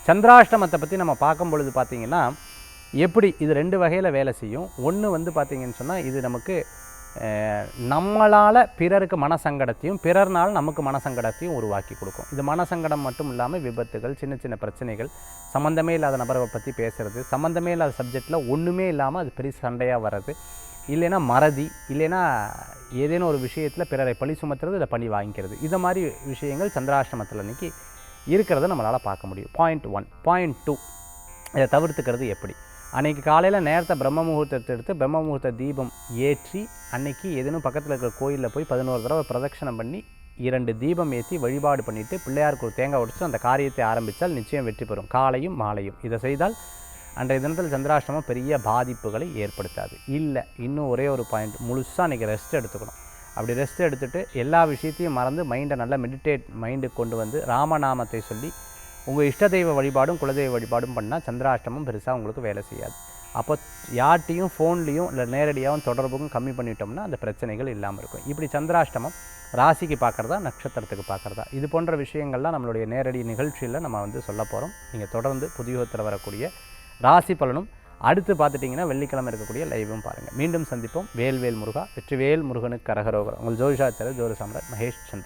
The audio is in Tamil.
சந்திராஷ்டமத்தை பற்றி நம்ம பார்க்கும் பொழுது பார்த்திங்கன்னா எப்படி இது 2 வகையில் வேலை செய்யும். ஒன்று வந்து பார்த்திங்கன்னு சொன்னால் இது நமக்கு நம்மளால் பிறருக்கு மனசங்கடத்தையும் பிறர்னால் நமக்கு மனசங்கடத்தையும் உருவாக்கி கொடுக்கும். இது மனசங்கடம் மட்டும் இல்லாமல் விபத்துகள், சின்ன சின்ன பிரச்சனைகள், சம்மந்தமே இல்லாத நபரை பற்றி பேசுகிறது, சம்மந்தமே இல்லாத சப்ஜெக்டில் ஒன்றுமே இல்லாமல் அது பெரிய சண்டையாக வர்றது, இல்லைன்னா மறதி, இல்லைன்னா ஏதேனும் ஒரு விஷயத்தில் பிறரை பழி சுமத்துறது, இல்லை பழி வாங்கிக்கிறது. இது மாதிரி விஷயங்கள் சந்திராஷ்டமத்தில் அன்றைக்கி இருக்கிறத நம்மளால் பார்க்க முடியும். பாயிண்ட் 1. பாயிண்ட் 2, இதை தவிர்த்துக்கிறது எப்படி? அன்றைக்கி காலையில் நேரத்தை பிரம்ம முகூர்த்தத்தை எடுத்து பிரம்ம முகூர்த்த தீபம் ஏற்றி அன்றைக்கி எதுனும் பக்கத்தில் இருக்கிற கோயிலில் போய் 11 தடவை பிரதட்சணம் பண்ணி 2 தீபம் ஏற்றி வழிபாடு பண்ணிவிட்டு பிள்ளையாருக்கு ஒரு தேங்காய் உடைச்சு அந்த காரியத்தை ஆரம்பித்தால் நிச்சயம் வெற்றி பெறும். காலையும் மாலையும் இதை செய்தால் அன்றைய தினத்தில் சந்திராஷ்டமம் பெரிய பாதிப்புகளை ஏற்படுத்தாது. இல்லை, இன்னும் ஒரே ஒரு பாயிண்ட், முழுசாக அன்றைக்கி ரெஸ்ட் எடுத்துக்கணும். அப்படி ரெஸ்ட் எடுத்துகிட்டு எல்லா விஷயத்தையும் மறந்து மைண்டை நல்லா மைண்டுக்கு கொண்டு வந்து ராமநாமத்தை சொல்லி உங்கள் இஷ்ட தெய்வ வழிபாடும் குலதெய்வ வழிபாடும் பண்ணால் சந்திராஷ்டமம் பெருசாக உங்களுக்கு வேலை செய்யாது. அப்போ யார்ட்டையும் ஃபோன்லேயும் இல்லை நேரடியாகவும் தொடர்புக்கும் கம்மி பண்ணிட்டோம்னா அந்த பிரச்சனைகள் இல்லாமல் இருக்கும். இப்படி சந்திராஷ்டமம் ராசிக்கு பார்க்குறதா, நட்சத்திரத்துக்கு பார்க்குறதா, இது போன்ற விஷயங்கள்லாம் நம்மளுடைய நேரடி நிகழ்ச்சியில் நம்ம வந்து சொல்ல போகிறோம். நீங்கள் தொடர்ந்து புதியுகத்தில் வரக்கூடிய ராசி பலனும் அடுத்து பார்த்துட்டிங்கன்னா வெள்ளிக்கிழமை இருக்கக்கூடிய லைவும் பாருங்கள். மீண்டும் சந்திப்போம். வேல்வேல் முருகா, வெற்றிவேல் முருகனுக்கு கரகரோகரம். உங்கள் ஜோதிஷாச்சாரியர் ஜோதி சாம்ராட் மகேஷ் சந்திரன்.